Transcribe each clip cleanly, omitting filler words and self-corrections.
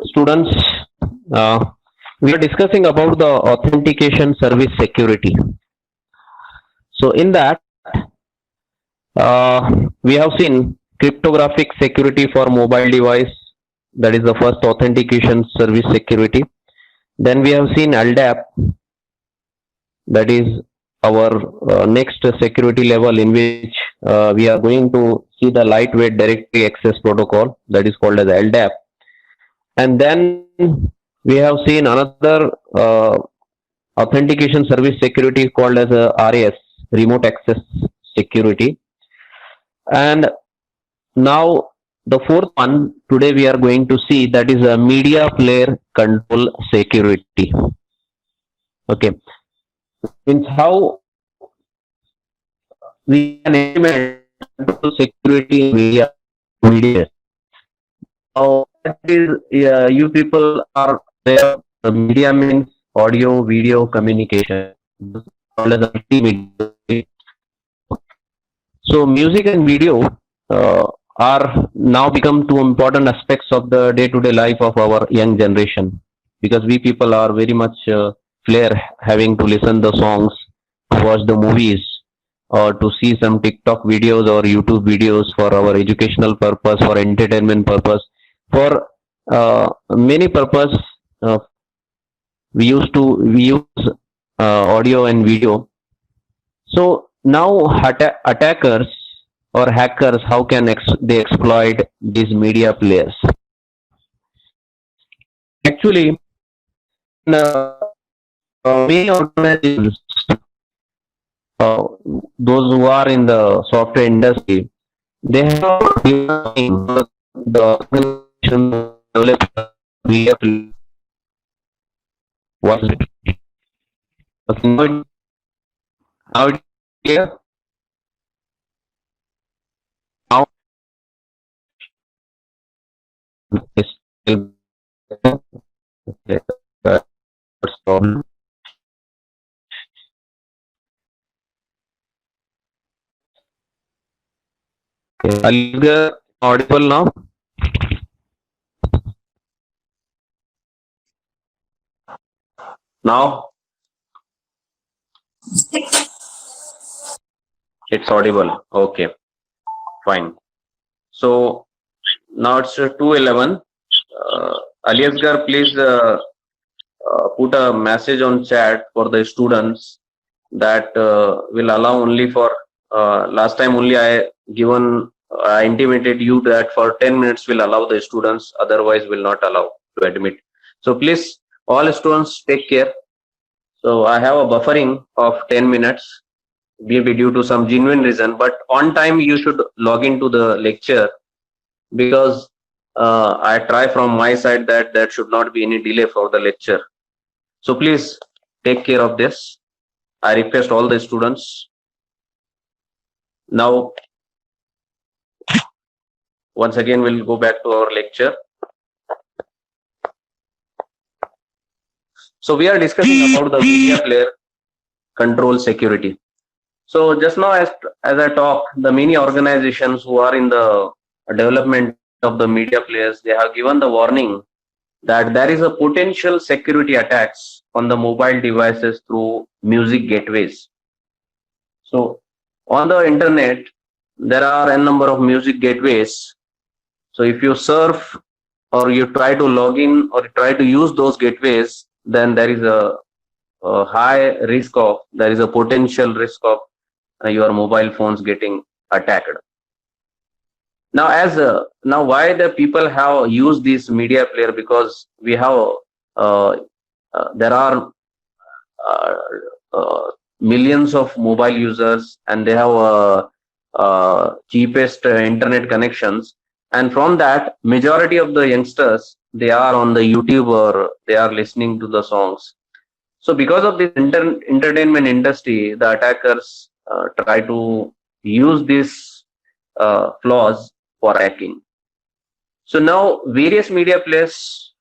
Students, uh, we are discussing about the authentication service security. So, in that, we have seen cryptographic security for mobile device. That is the first authentication service security. Then we have seen LDAP. That is our next security level in which we are going to see the lightweight directory access protocol. That is called as LDAP. And then we have seen another authentication service security called as RAS, remote access security. And now the fourth one today we are going to see, that is a media player control security. Okay, means how we can implement control security in media. Now that is you people are there. The media means audio, video, communication. Called as multimedia. So music and video are now become two important aspects of the day-to-day life of our young generation, because we people are very much flair having to listen the songs, to watch the movies, or to see some TikTok videos or YouTube videos for our educational purpose, for entertainment purpose, for many purpose. We use audio and video. So now attackers or hackers, how can they exploit these media players? Actually, many organizations, those who are in the software industry, they have the organization develop media players. What is it? Okay, now it's clear. Now it's still okay. What's the problem? Okay. Aliga audible now? Now it's audible. Okay, fine. So now it's 2:11. Aliasgar, please put a message on chat for the students that will allow only for last time only I intimated you that for 10 minutes will allow the students, otherwise will not allow to admit. So please, all students, take care. So I have a buffering of 10 minutes, maybe due to some genuine reason, but on time you should log into the lecture, because I try from my side that there should not be any delay for the lecture. So please take care of this. I request all the students. Now, once again, we'll go back to our lecture. So we are discussing about the media player control security. So just now, as I talked, the many organizations who are in the development of the media players, they have given the warning that there is a potential security attacks on the mobile devices through music gateways. So on the internet, there are a number of music gateways. So if you surf or you try to log in or try to use those gateways, then there is a high risk of, there is a potential risk of your mobile phones getting attacked. Now, now why the people have used this media player? Because we have there are millions of mobile users, and they have cheapest internet connections, and from that, majority of the youngsters, they are on the YouTube or they are listening to the songs. So because of this entertainment industry, the attackers try to use these flaws for hacking. So now various media players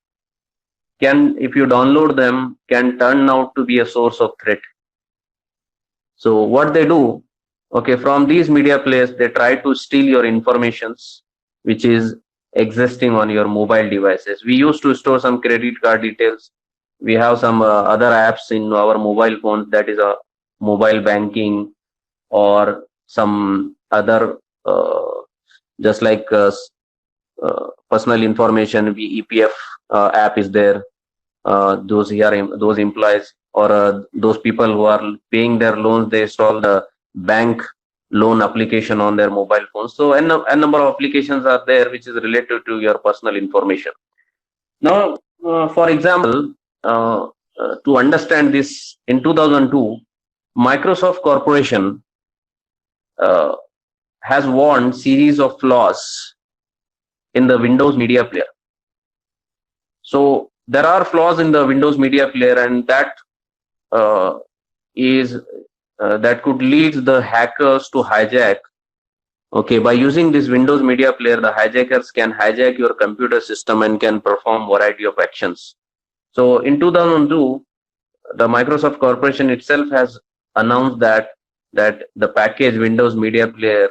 can, if you download them, can turn out to be a source of threat. So what they do, okay, from these media players, they try to steal your informations, which is existing on your mobile devices. We used to store some credit card details. We have some other apps in our mobile phones, that is a mobile banking or some other just like personal information. EPF app is there. Those employees or those people who are paying their loans, they install the bank loan application on their mobile phones. So a number of applications are there which is related to your personal information. Now, for example, to understand this, in 2002, Microsoft Corporation has warned series of flaws in the Windows Media Player. So there are flaws in the Windows Media Player, and that that could lead the hackers to hijack. Okay, by using this Windows Media Player, the hijackers can hijack your computer system and can perform variety of actions. So in 2002, the Microsoft Corporation itself has announced that the package Windows Media Player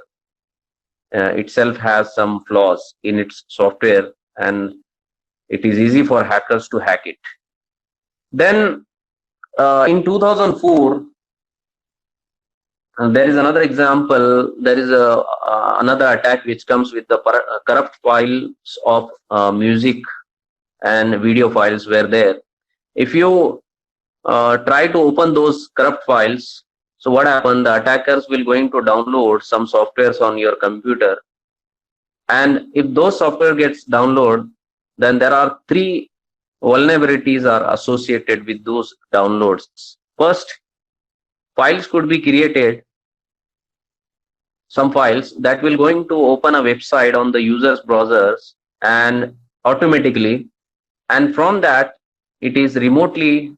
itself has some flaws in its software, and it is easy for hackers to hack it. Then in 2004, there is another example. There is another attack which comes with the corrupt files of music and video files were there. If you try to open those corrupt files, so what happened? The attackers will going to download some softwares on your computer, and if those software gets downloaded, then there are three vulnerabilities are associated with those downloads. First, files could be created, some files that will going to open a website on the user's browsers and automatically, and from that it is remotely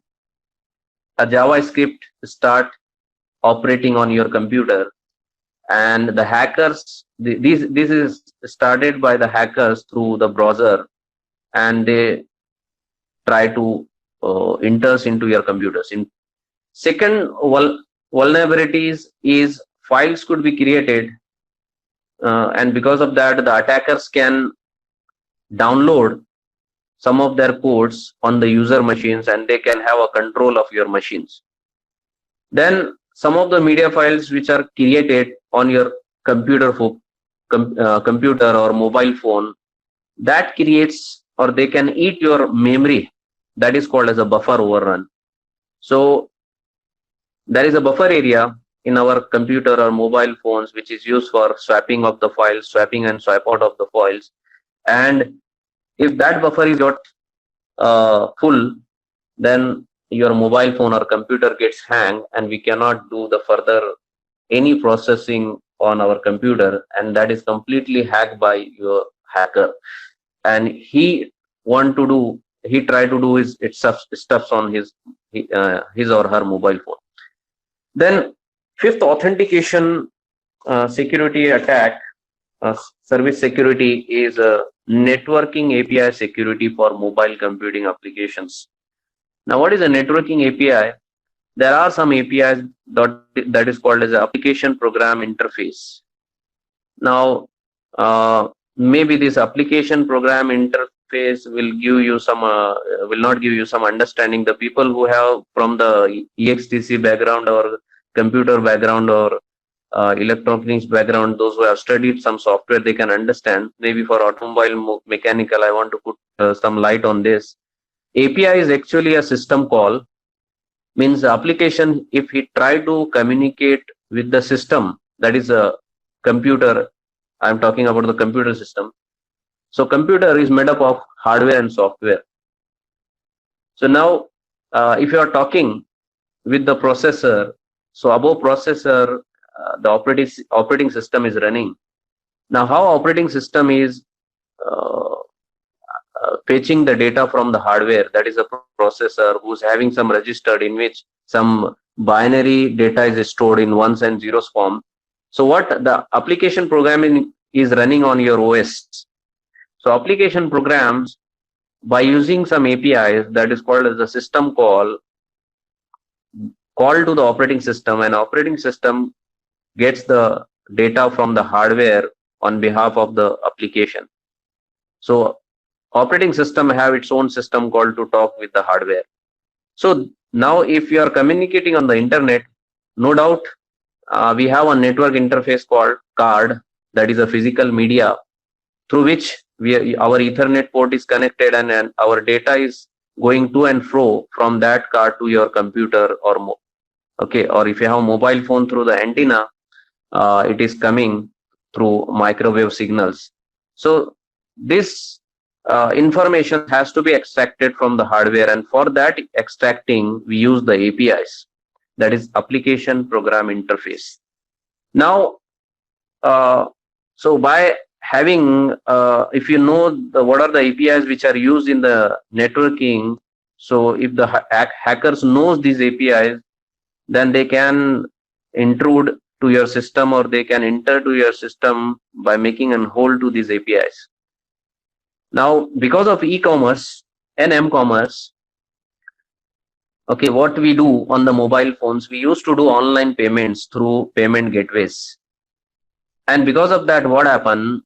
a JavaScript start operating on your computer, and the hackers, this is started by the hackers through the browser, and they try to enter into your computers. In second vulnerabilities is files could be created, and because of that the attackers can download some of their codes on the user machines, and they can have a control of your machines. Then some of the media files which are created on your computer computer or mobile phone, that creates, or they can eat your memory, that is called as a buffer overrun. So there is a buffer area in our computer or mobile phones which is used for swapping of the files, swapping and swap out of the files, and if that buffer is got full, then your mobile phone or computer gets hang, and we cannot do the further any processing on our computer, and that is completely hacked by your hacker. And he tried to do his stuffs on his or her mobile phone. Then fifth, authentication security attack, service security is a networking API security for mobile computing applications. Now, what is a networking API? There are some APIs that is called as an application program interface. Now, maybe this application program interface will give you some, will not give you some understanding. The people who have from the EXTC background or computer background or electronics background, those who have studied some software, they can understand. Maybe for automobile mechanical, I want to put some light on this. API is actually a system call, means the application, if it try to communicate with the system, that is a computer, I'm talking about the computer system. So computer is made up of hardware and software. So now if you are talking with the processor, so above processor, the operating system is running. Now how operating system is fetching the data from the hardware, that is a processor who's having some register in which some binary data is stored in ones and zeros form. So what the application programming is running on your OS. So application programs, by using some APIs, that is called as the system call to the operating system, and operating system gets the data from the hardware on behalf of the application. So operating system have its own system called to talk with the hardware. So now if you are communicating on the internet, no doubt we have a network interface called card, that is a physical media through which our Ethernet port is connected, and our data is going to and fro from that card to your computer okay, or if you have a mobile phone, through the antenna, it is coming through microwave signals. So this information has to be extracted from the hardware, and for that extracting we use the APIs, that is application program interface. Now so by having if you know what are the APIs which are used in the networking, so if the hackers knows these APIs, then they can intrude to your system, or they can enter to your system by making a hole to these APIs. Now because of e-commerce and m-commerce, okay, what we do on the mobile phones, we used to do online payments through payment gateways. And because of that, what happened,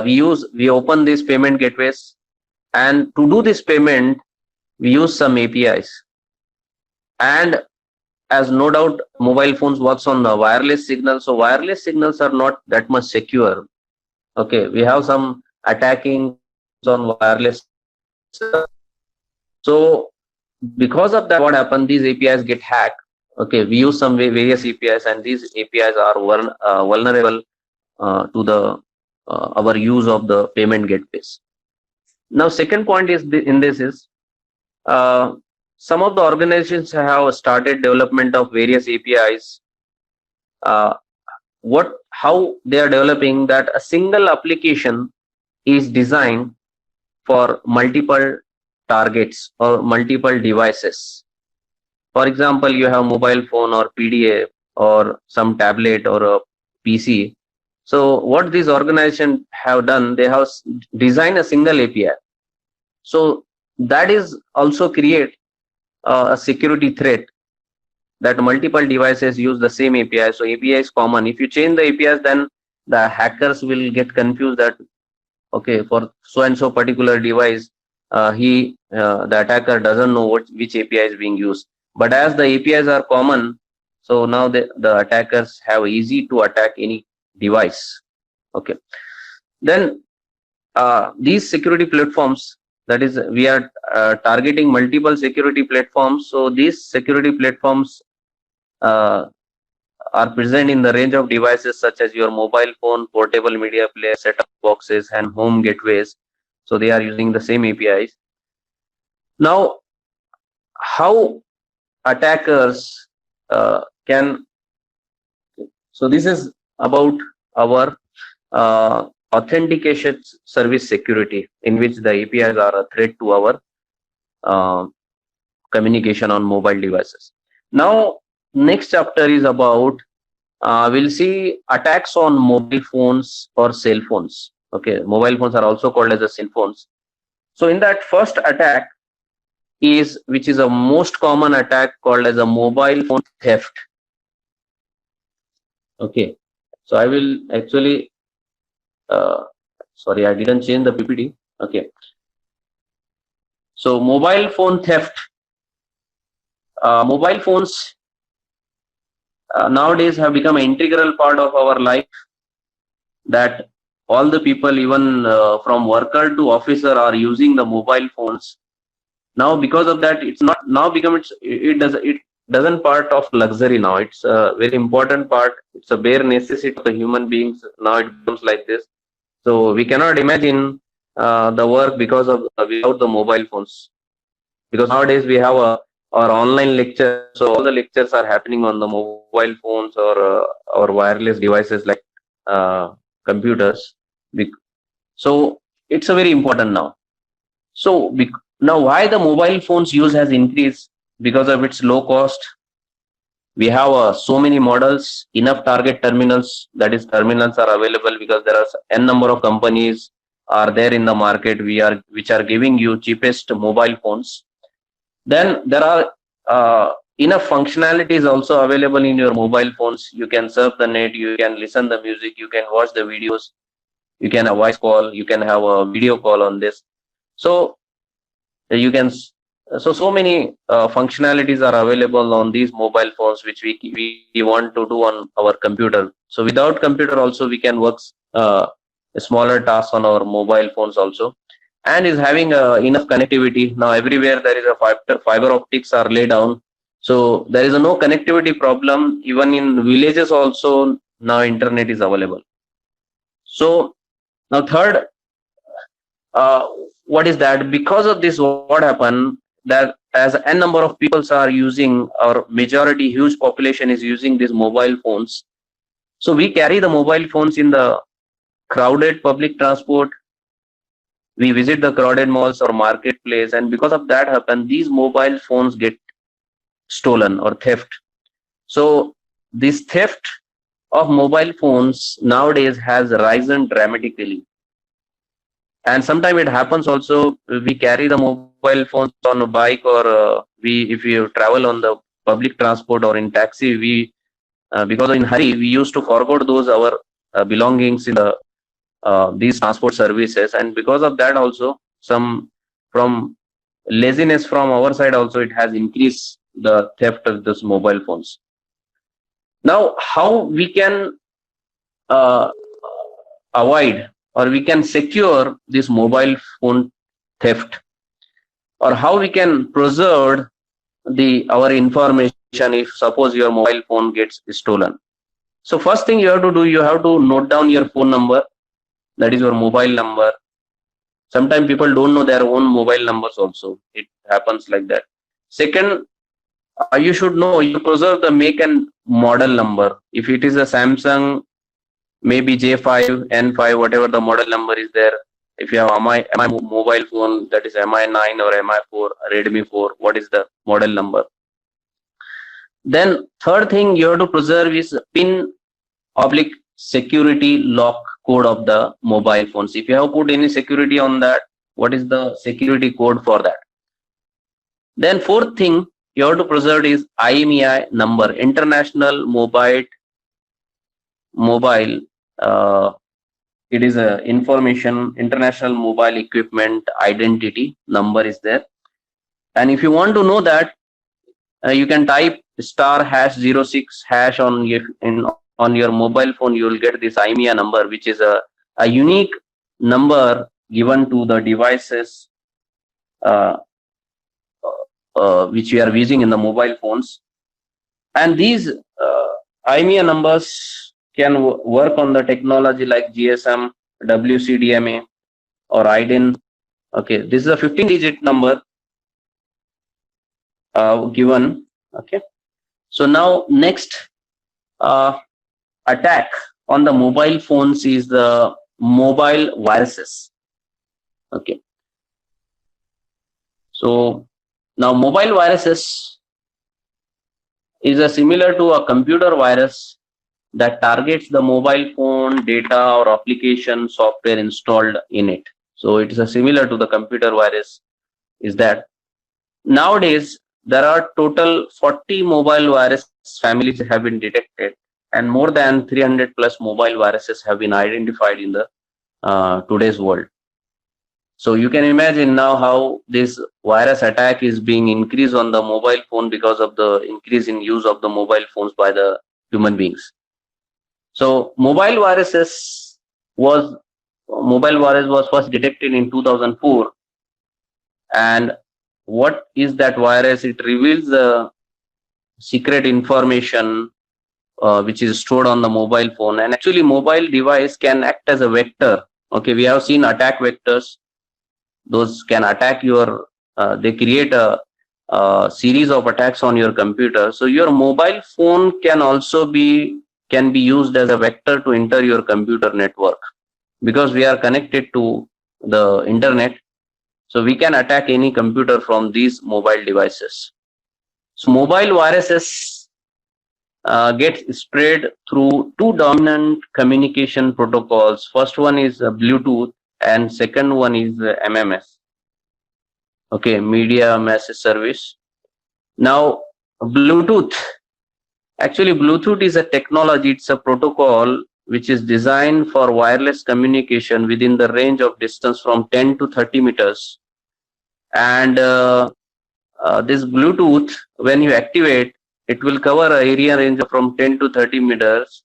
we open these payment gateways, and to do this payment we use some APIs. And as no doubt mobile phones works on the wireless signal, so wireless signals are not that much secure. Okay, we have some attacking on wireless. So because of that, what happened, these APIs get hacked. Okay, we use some various APIs, and these APIs are vulnerable to the our use of the payment gateways. Now second point is in this is some of the organizations have started development of various APIs. How they are developing that a single application is designed for multiple targets or multiple devices. For example, you have mobile phone or PDA or some tablet or a PC. So what these organizations have done, they have designed a single API. So that is also create a security threat, that multiple devices use the same API. So API is common. If you change the APIs, then the hackers will get confused that, okay, for so and so particular device, the attacker doesn't know which API is being used. But as the APIs are common, so now the attackers have easy to attack any device. Okay, then these security platforms, that is we are targeting multiple security platforms. So these security platforms are present in the range of devices such as your mobile phone, portable media player, set-top boxes, and home gateways. So they are using the same APIs. Now how attackers can, so this is about our authentication service security, in which the APIs are a threat to our communication on mobile devices. Now next chapter is about we'll see attacks on mobile phones or cell phones. Okay, mobile phones are also called as the cell phones. So in that first attack is, which is a most common attack, called as a mobile phone theft. Okay, so I will actually sorry, I didn't change the PPT. Okay, so mobile phone theft. Mobile phones nowadays have become an integral part of our life, that all the people, even from worker to officer, are using the mobile phones. Now because of that, it's not now become it doesn't part of luxury now. It's a very important part. It's a bare necessity of the human beings. Now it becomes like this. So we cannot imagine the work because of without the mobile phones, because nowadays we have our online lecture. So all the lectures are happening on the mobile phones or wireless devices like computers. So it's a very important now. So now why the mobile phones use has increased? Because of its low cost. We have so many models, enough target terminals, that is terminals are available, because there are n number of companies are there in the market which are giving you cheapest mobile phones. Then there are enough functionalities also available in your mobile phones. You can surf the net, you can listen the music, you can watch the videos. You can have a voice call, you can have a video call on this. So you can so many functionalities are available on these mobile phones which we want to do on our computer. So without computer also we can work smaller tasks on our mobile phones also, and is having enough connectivity. Now everywhere there is a fiber optics are laid down, so there is no connectivity problem. Even in villages also now internet is available. So now third, uh, what is that? Because of this, what happened that as n number of peoples are using, or majority huge population is using these mobile phones, so we carry the mobile phones in the crowded public transport, we visit the crowded malls or marketplace, and because of that happen, these mobile phones get stolen or theft. So this theft of mobile phones nowadays has risen dramatically, and sometimes it happens also we carry the mobile phones on a bike, or we if you travel on the public transport or in taxi, we because in hurry we used to forget those our belongings in the these transport services, and because of that also some from laziness from our side also it has increased the theft of this mobile phones. Now how we can uh, avoid, or we can secure this mobile phone theft, or how we can preserve the our information if suppose your mobile phone gets stolen. So first thing you have to do, you have to note down your phone number, that is your mobile number. Sometimes people don't know their own mobile numbers also, it happens like that. Second, you should know, you preserve the make and model number. If it is a Samsung, maybe J5, N5, whatever the model number is there. If you have MI mobile phone, that is MI9 or MI4, Redmi 4, what is the model number? Then third thing you have to preserve is pin oblique security lock code of the mobile phones. If you have put any security on that, what is the security code for that? Then fourth thing you have to preserve is IMEI number, International Mobile it is a information, International Mobile Equipment Identity number is there. And if you want to know that, you can type *#06# on your mobile phone. You will get this IMEI number, which is a unique number given to the devices which we are using in the mobile phones. And these IMEI numbers can work on the technology like GSM, WCDMA, or IDEN. Okay, this is a 15-digit number given. Okay, so now next attack on the mobile phones is the mobile viruses. Okay, so now mobile viruses is a similar to a computer virus that targets the mobile phone data or application software installed in it. So it is a similar to the computer virus. Is that nowadays there are total 40 mobile virus families have been detected, and more than 300 plus mobile viruses have been identified in the today's world. So you can imagine now how this virus attack is being increased on the mobile phone because of the increase in use of the mobile phones by the human beings. So mobile virus was first detected in 2004, and what is that virus? It reveals the secret information which is stored on the mobile phone, and actually mobile device can act as a vector. Okay, we have seen attack vectors. Those can attack your they create a series of attacks on your computer. So your mobile phone can also be used as a vector to enter your computer network, because we are connected to the internet. So we can attack any computer from these mobile devices. So mobile viruses get spread through two dominant communication protocols. First one is Bluetooth, and second one is MMS. Okay, Media Message Service. Now Bluetooth. Actually, Bluetooth is a technology, it's a protocol which is designed for wireless communication within the range of distance from 10 to 30 meters. And this Bluetooth, when you activate, it will cover an area range of from 10 to 30 meters.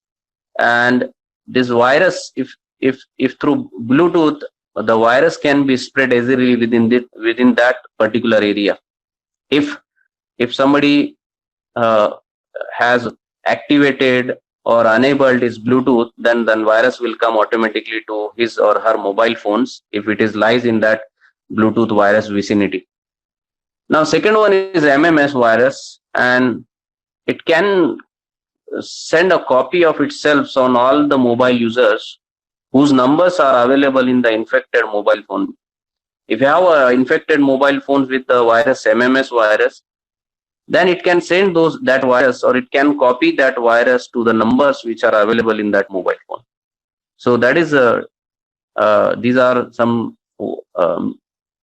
And this virus, if through Bluetooth, the virus can be spread easily within that particular area. If somebody has activated or enabled his Bluetooth, then virus will come automatically to his or her mobile phones if it is lies in that Bluetooth virus vicinity. Now, second one is MMS virus, and it can send a copy of itself on all the mobile users whose numbers are available in the infected mobile phone. If you have infected mobile phones with the virus MMS virus, then it can send that virus, or it can copy that virus to the numbers which are available in that mobile phone. So that is these are some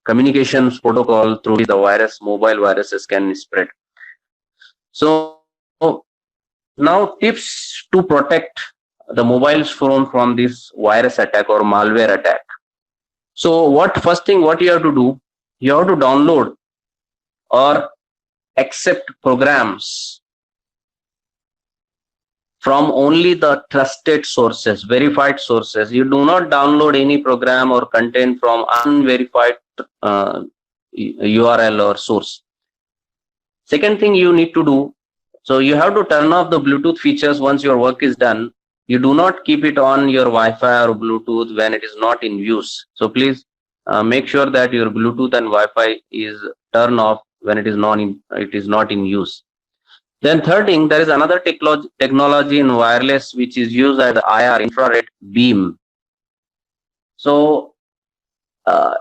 communications protocol through which the mobile viruses can spread. So now tips to protect the mobile phone from this virus attack or malware attack. So first thing what you have to do, you have to download or accept programs from only the trusted sources, verified sources. You do not download any program or content from unverified URL or source. Second thing you need to do, so you have to turn off the Bluetooth features once your work is done. You do not keep it on your Wi-Fi or Bluetooth when it is not in use. So please make sure that your Bluetooth and Wi-Fi is turned off when it is not in use. Then third thing, there is another technology in wireless which is used as IR, infrared beam. So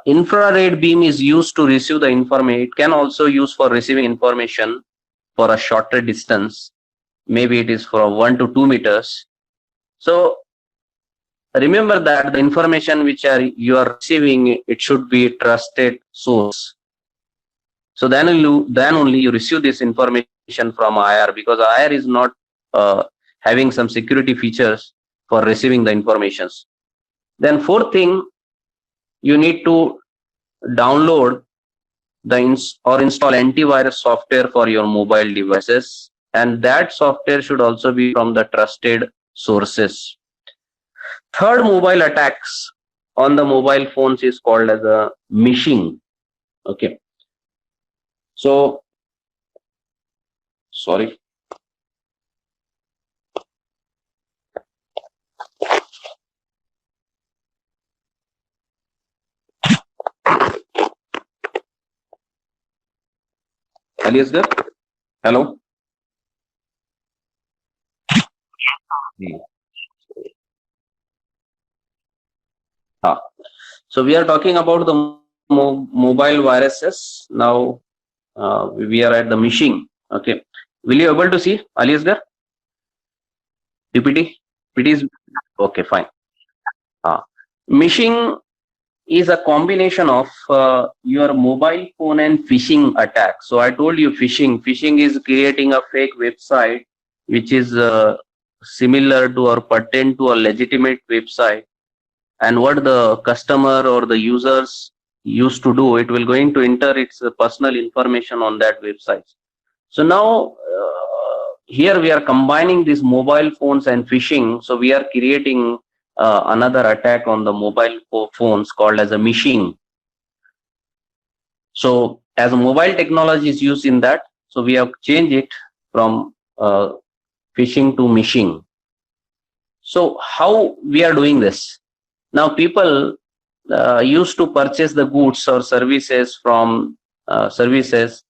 infrared beam is used to receive the information. It can also use for receiving information for a shorter distance. Maybe it is for 1 to 2 meters. So remember that the information which you are receiving, it should be a trusted source. So then only you receive this information from IR, because IR is not having some security features for receiving the informations. Then fourth thing, you need to download or install antivirus software for your mobile devices, and that software should also be from the trusted sources. Third mobile attacks on the mobile phones is called as a phishing. Okay. So, sorry. Aliasgar, hello. So we are talking about the mobile viruses. Now we are at the phishing. Okay. Will you able to see, Aliasgar? PPT? PPT is okay, fine. Phishing is a combination of your mobile phone and phishing attack. So I told you phishing. Phishing is creating a fake website which is similar to or pertain to a legitimate website. And what the customer or the users used to do, it will going to enter its personal information on that website. So now here we are combining these mobile phones and phishing. So we are creating another attack on the mobile phones called as a phishing. So as a mobile technology is used in that, so we have changed it from phishing to phishing. So how we are doing this? Now people used to purchase the goods or services from services.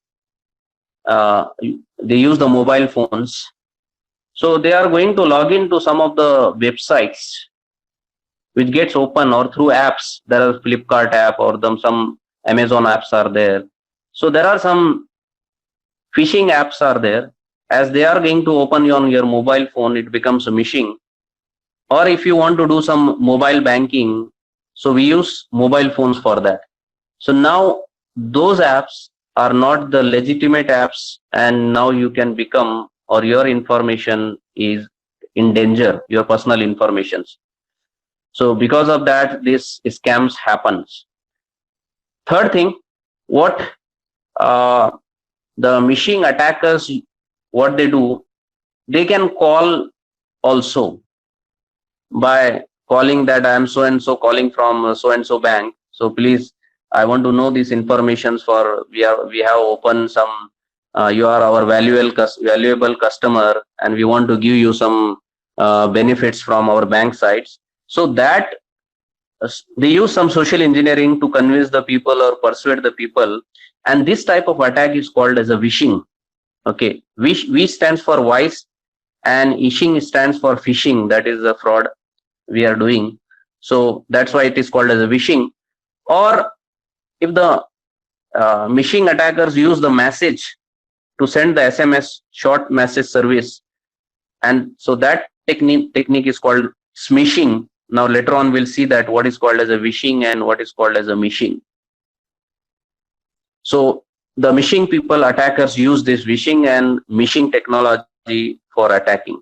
They use the mobile phones. So they are going to log into some of the websites which gets open, or through apps. There are Flipkart app or some Amazon apps are there. So there are some phishing apps are there. As they are going to open on your mobile phone, it becomes a phishing. Or if you want to do some mobile banking, so we use mobile phones for that. So now those apps are not the legitimate apps, and now you can become, or your information is in danger, your personal informations. So because of that, these scams happens. Third thing, what uh, the phishing attackers, what they do, they can call also by calling that I am so and so calling from so and so bank. So please, I want to know these informations for we have opened some. You are our valuable customer, and we want to give you some benefits from our bank sites. So that they use some social engineering to convince the people or persuade the people, and this type of attack is called as a vishing. Okay, wish stands for wise, and ishing stands for phishing. That is the fraud we are doing. So that's why it is called as a vishing. Or if the phishing attackers use the message to send the SMS, short message service, and so that technique is called smishing. Now later on we'll see that what is called as a vishing and what is called as a mishing. So the mishing people, attackers, use this vishing and mishing technology for attacking.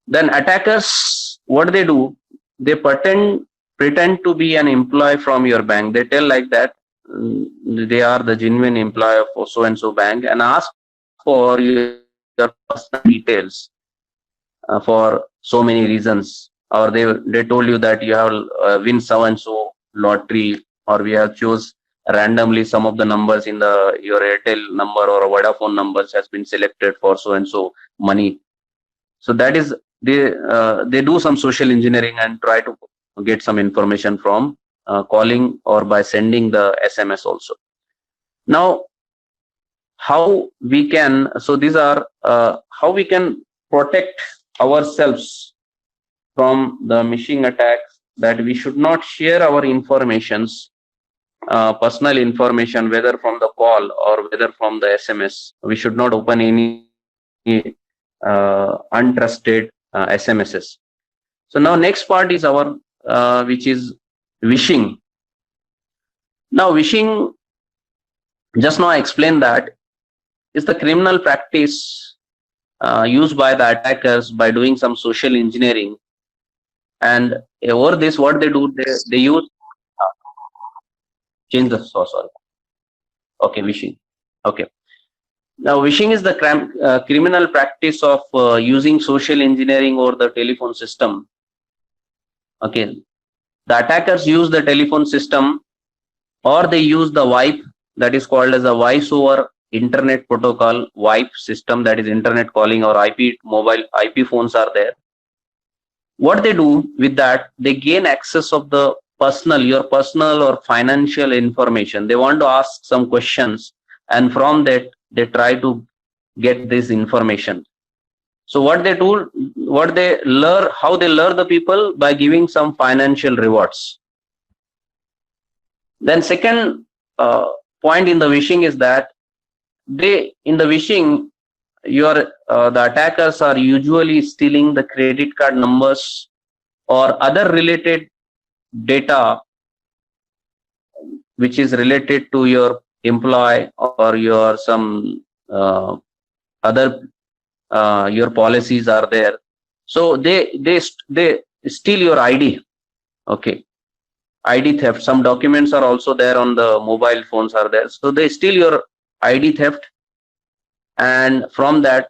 Then attackers, what they do, they pretend to be an employee from your bank. They tell like that they are the genuine employee of so and so bank, and ask for your personal details for so many reasons. Or they told you that you have win so and so lottery, or we have chose randomly some of the numbers in your Airtel number or Vodafone numbers has been selected for so and so money. So that is they do some social engineering and try to get some information from calling or by sending the SMS also. Now, how we can, so these are how we can protect ourselves from the phishing attacks, that we should not share our informations, personal information, whether from the call or whether from the SMS. We should not open any untrusted SMSs. So now next part is our which is vishing. Now vishing, just now I explained that, is the criminal practice used by the attackers by doing some social engineering. And over this, what they do, they use change the sorry. Okay, vishing. Okay. Now, vishing is the criminal practice of using social engineering over the telephone system. Okay, the attackers use the telephone system, or they use the VoIP, that is called as a voice over internet protocol, VoIP system, that is internet calling, or mobile IP phones are there. What they do with that, they gain access of the your personal or financial information. They want to ask some questions, and from that they try to get this information. So what they do, how they lure the people, by giving some financial rewards. Then second point in the vishing is that in the vishing, the attackers are usually stealing the credit card numbers or other related data which is related to your employee or your some other your policies are there. So they steal your ID. Okay, ID theft. Some documents are also there on the mobile phones are there. So they steal your ID theft, and from that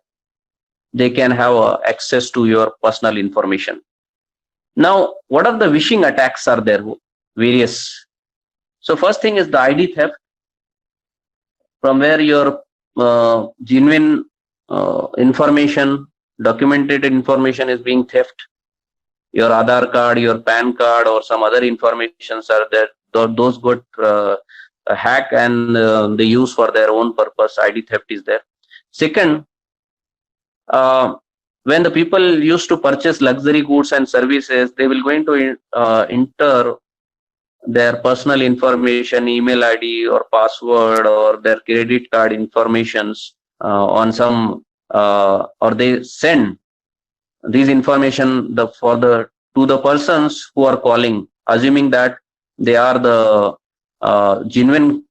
they can have access to your personal information. Now, what are the vishing attacks are there? Various. So first thing is the ID theft, from where your genuine information, documented information is being theft. Your Aadhaar card, your PAN card, or some other informations are there. Those got hacked and they use for their own purpose. ID theft is there. Second, when the people used to purchase luxury goods and services, they will going to enter their personal information, email ID or password, or their credit card informations on some, or they send these information to the persons who are calling, assuming that they are the genuine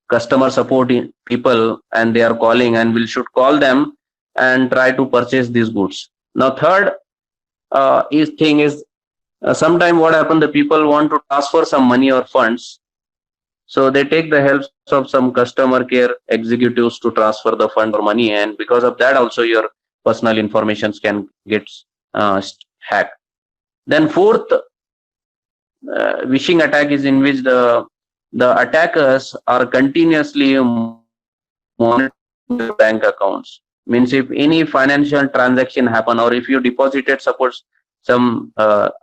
customer support people, and they are calling, and we should call them and try to purchase these goods. Now, third is sometime what happen, the people want to transfer some money or funds, so they take the help of some customer care executives to transfer the fund or money, and because of that also your personal informations can get hacked. Then fourth phishing attack is in which the attackers are continuously monitoring bank accounts. Means if any financial transaction happen, or if you deposited suppose some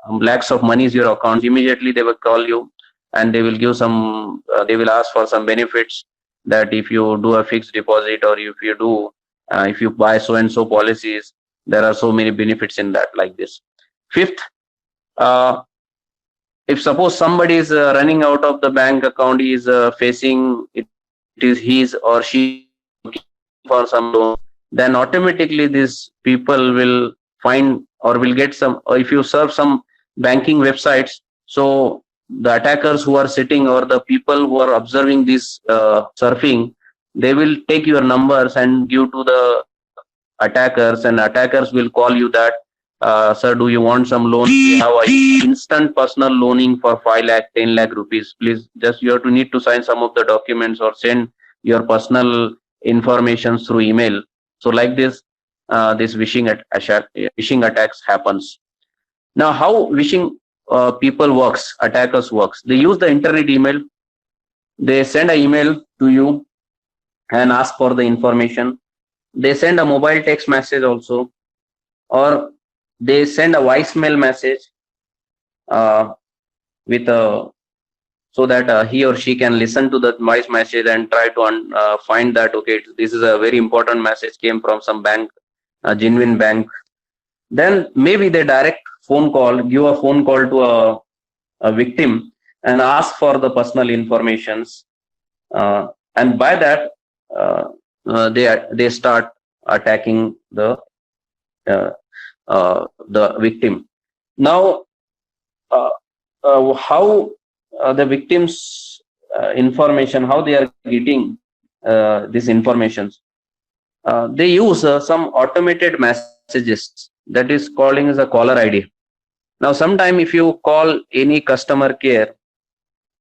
lakhs of money is your account, immediately they will call you and they will give some they will ask for some benefits, that if you do a fixed deposit, or if you buy so and so policies, there are so many benefits in that, like this. Fifth, uh, if suppose somebody is running out of the bank account, he is facing it is his or she for some loan, then automatically these people will find or will get some, or if you serve some banking websites, so the attackers who are sitting or the people who are observing this surfing, they will take your numbers and give to the attackers, and attackers will call you that, sir, do you want some loan? We have a instant personal loaning for 5 lakh 10 lakh rupees, please just you have to need to sign some of the documents or send your personal information through email. So like this, this phishing attacks happens. Now how phishing people works, attackers works, they use the internet email, they send an email to you and ask for the information. They send a mobile text message also, or they send a voicemail message uh, with a, so that he or she can listen to the voice message and try to find that, okay, this is a very important message came from some bank, a genuine bank. Then maybe they direct phone call, give a phone call to a victim and ask for the personal informations, and by that they start attacking uh, the victim. Now, how the victims' information, how they are getting these informations? They use some automated messages that is calling as a caller ID. Now, sometime if you call any customer care,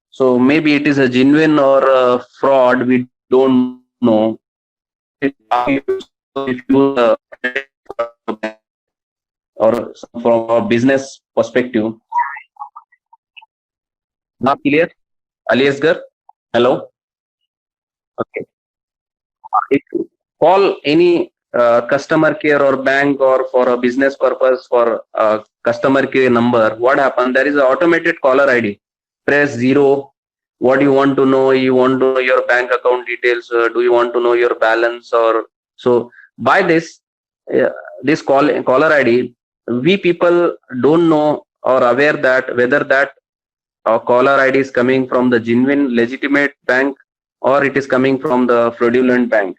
so maybe it is a genuine or a fraud, we don't know. If you or from a business perspective, not clear, Aliasgar? Hello. Okay. If you call any customer care or bank or for a business purpose for customer care number, what happens? There is an automated caller ID. Press 0. What you want to know? You want to know your bank account details? Do you want to know your balance? Or so by this caller ID, we people don't know or aware that whether that caller ID is coming from the genuine legitimate bank or it is coming from the fraudulent bank,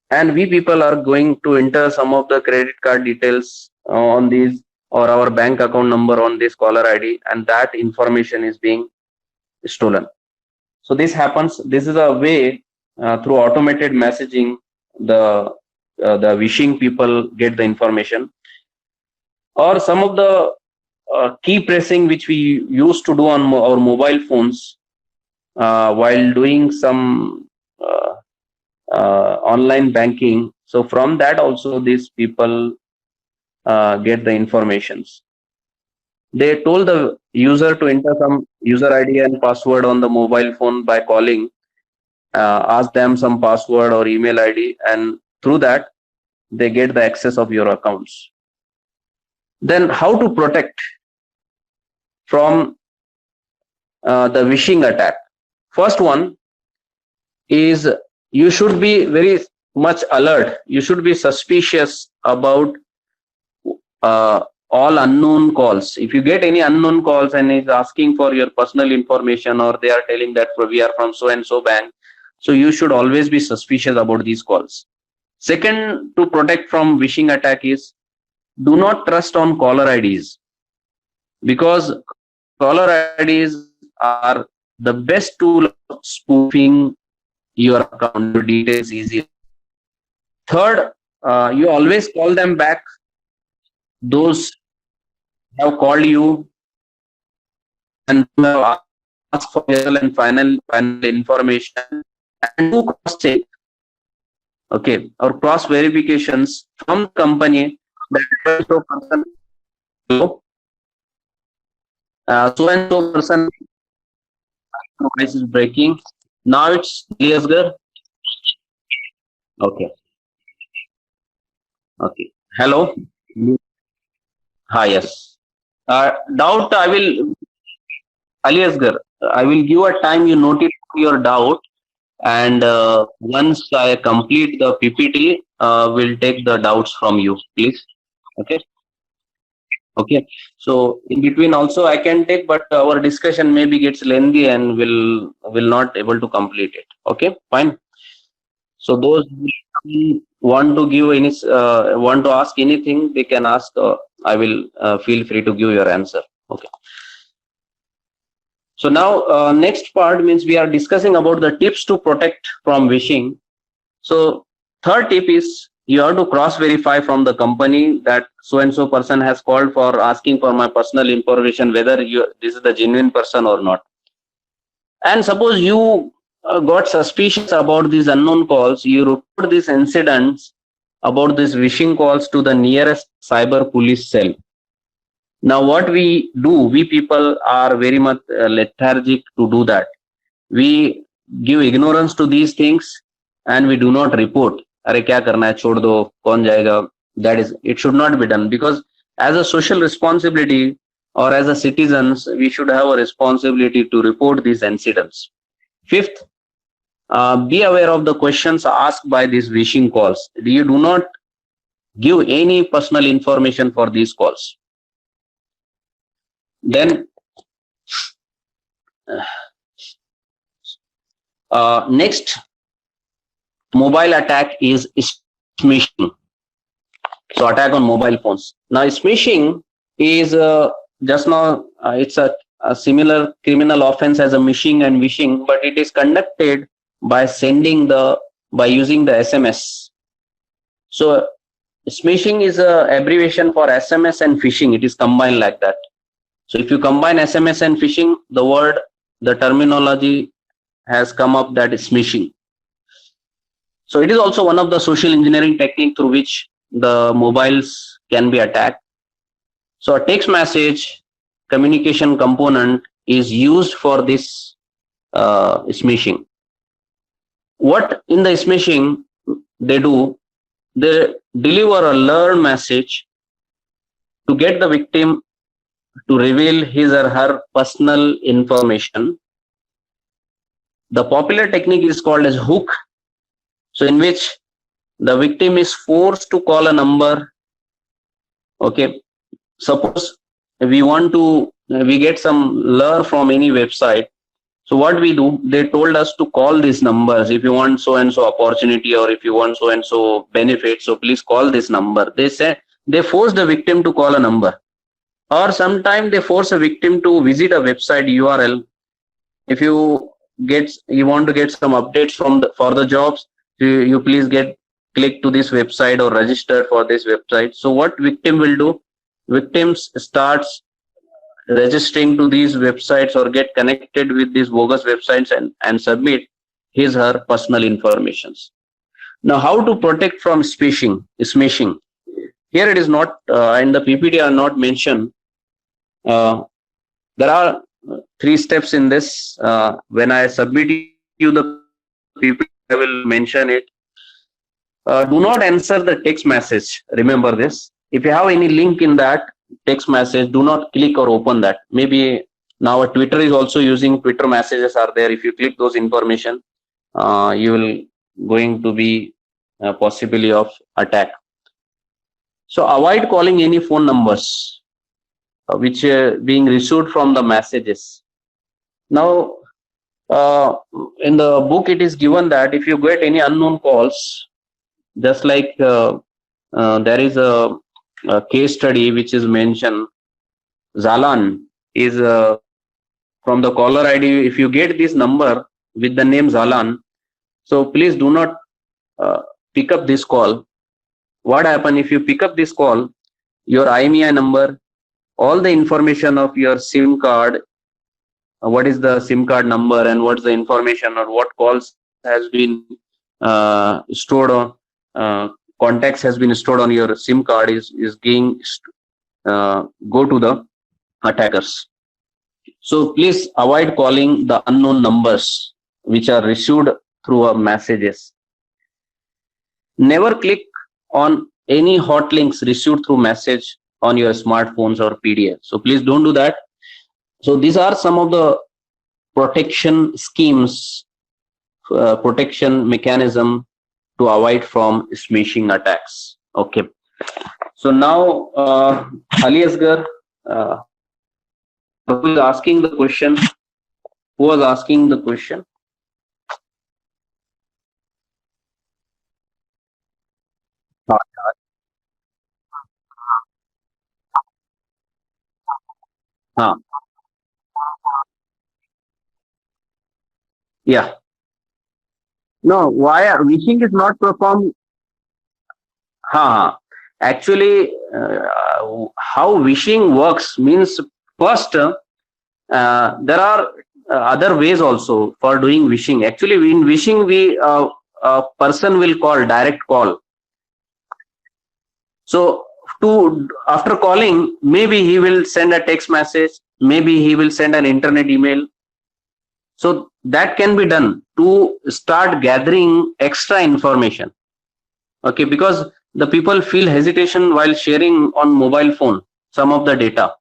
and we people are going to enter some of the credit card details on these or our bank account number on this caller ID, and that information is being stolen. So this happens, this is a way through automated messaging the wishing people get the information, or some of the key pressing which we used to do on our mobile phones while doing some online banking. So from that also these people get the informations. They told the user to enter some user ID and password on the mobile phone by calling, ask them some password or email ID, and through that they get the access of your accounts. Then how to protect from the phishing attack? First one is you should be very much alert. You should be suspicious about all unknown calls. If you get any unknown calls and is asking for your personal information, or they are telling that we are from so and so bank, so you should always be suspicious about these calls. Second, to protect from phishing attack is do not trust on caller IDs, because caller IDs are the best tool of spoofing your account details easily. Third, you always call them back, those have called you and who have asked for final information, and do cross check, okay, or cross verifications from the company that so and so person, so and so person, voice is breaking. Now it's clear. Okay, okay. Hello. Hi, yes. Doubt. Ali Asgar, I will give a time you notice your doubt, and once I complete the PPT, we'll take the doubts from you, please. Okay. Okay. So in between also I can take, but our discussion maybe gets lengthy and will not able to complete it. Okay. Fine. So those who want to give any want to ask anything, they can ask. I will feel free to give your answer. Okay. So now next part means we are discussing about the tips to protect from phishing. So third tip is you have to cross verify from the company that so and so person has called for asking for my personal information, whether this is the genuine person or not. And suppose you got suspicious about these unknown calls, you report these incidents about these phishing calls to the nearest cyber police cell. Now, what we do, we people are very much lethargic to do that. We give ignorance to these things and we do not report. अरे क्या करना है, छोड़ दो, कौन जाएगा? That is, it should not be done, because as a social responsibility or as a citizens, we should have a responsibility to report these incidents. Fifth, be aware of the questions asked by these phishing calls. You do not give any personal information for these calls. Then next mobile attack is smishing. So attack on mobile phones. Now smishing is just now it's a similar criminal offense as a mishing and wishing, but it is conducted by by using the SMS. So smishing is a abbreviation for SMS and phishing. It is combined like that. So if you combine SMS and phishing, the terminology has come up, that is smishing. So it is also one of the social engineering technique through which the mobiles can be attacked. So a text message communication component is used for this smishing. What in the smishing they do, they deliver a learned message to get the victim to reveal his or her personal information. The popular technique is called as hook. So in which the victim is forced to call a number. Okay. Suppose we get some lure from any website. So what we do, they told us to call these numbers. If you want so and so opportunity, or if you want so and so benefit, so please call this number. They force the victim to call a number. Or sometimes they force a victim to visit a website URL. If you want to get some updates for the jobs, you please click to this website or register for this website. So what victim will do? Victims starts registering to these websites or get connected with these bogus websites and submit his her personal informations. Now, how to protect from smishing? Here it is not in the PPT are not mentioned. There are 3 steps in this. When I submit you the PPT, I will mention it. Do not answer the text message. Remember this. If you have any link in that text message, do not click or open that. Maybe now Twitter is also using Twitter messages are there. If you click those information, you will going to be possibly of attack. So avoid calling any phone numbers which being received from the messages. Now, in the book it is given that if you get any unknown calls, just like there is a case study which is mentioned, Zalan is from the caller ID. If you get this number with the name Zalan, so please do not pick up this call. what happen if you pick up this call, your IMEI number, all the information of your SIM card, what is the SIM card number and what's the information or what calls has been stored on contacts has been stored on your SIM card is being go to the attackers. So please avoid calling the unknown numbers which are received through messages. Never click on any hot links received through message on your smartphones or PDF. So please don't do that. So these are some of the protection schemes, protection mechanism to avoid from smishing attacks. Okay. So now Ali Asgar, who is asking the question? Who was asking the question? Yeah. No, why wishing is not performed? Actually, how wishing works means first there are other ways also for doing wishing. Actually, in wishing, a person will call direct call. So after calling, maybe he will send a text message, maybe he will send an internet email. So that can be done to start gathering extra information. Okay, because the people feel hesitation while sharing on mobile phone some of the data,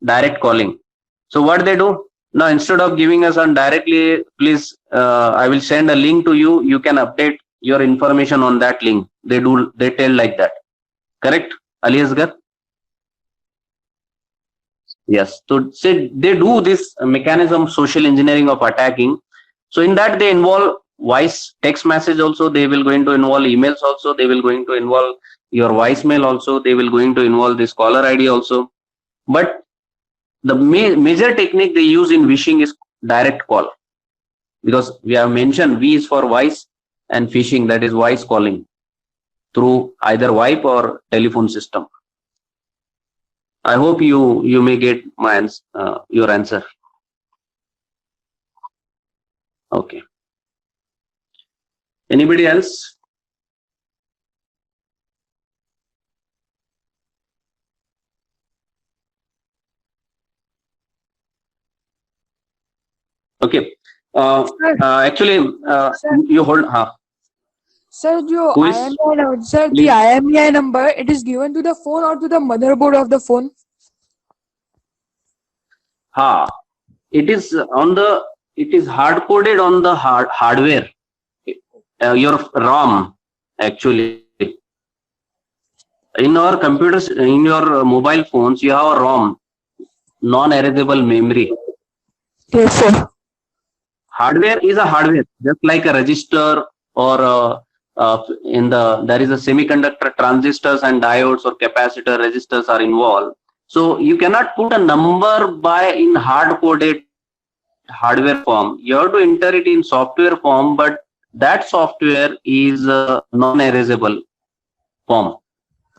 direct calling. So what they do now, instead of giving us on directly, please, I will send a link to you. You can update your information on that link. They tell like that. Correct, Ali Asgar? Yes. So say they do this mechanism, social engineering of attacking. So in that they involve voice text message also. They will going to involve emails also. They will going to involve your voicemail also. They will going to involve this caller ID also. But the major technique they use in phishing is direct call, because we have mentioned V is for voice and phishing, that is voice calling through either VoIP or telephone system. I hope you may get my your answer. Okay. Anybody else? Okay. Actually, you hold. Sir, the IMEI number, it is given to the phone or to the motherboard of the phone? It is on the. It is hard coded on the hardware. Your ROM, actually. In our computers, in your mobile phones, you have a ROM, non-erasable memory. Yes, sir. Hardware is a hardware, just like a register or there is a semiconductor, transistors and diodes or capacitor resistors are involved. So you cannot put a number in hard-coded hardware form. You have to enter it in software form, but that software is a non-erasable form,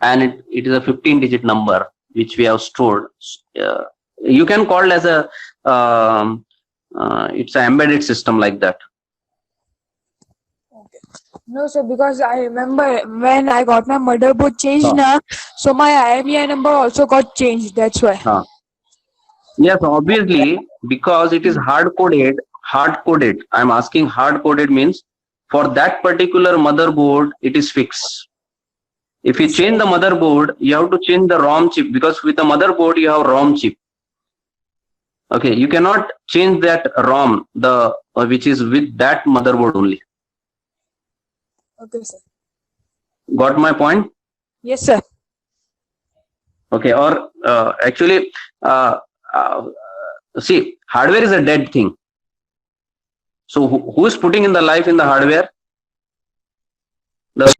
and it is a 15-digit number which we have stored. You can call it as a it's an embedded system like that. Okay. No, sir, because I remember when I got my motherboard changed now, so my IMEI number also got changed. That's why. Yes, obviously, because it is hard-coded. Hard-coded. I'm asking hard-coded means for that particular motherboard, it is fixed. If you change the motherboard, you have to change the ROM chip, because with the motherboard, you have ROM chip. Okay, you cannot change that ROM, which is with that motherboard only. Okay, sir. Got my point? Yes, sir. Okay, or actually, see, hardware is a dead thing. So who is putting in the life in the hardware? The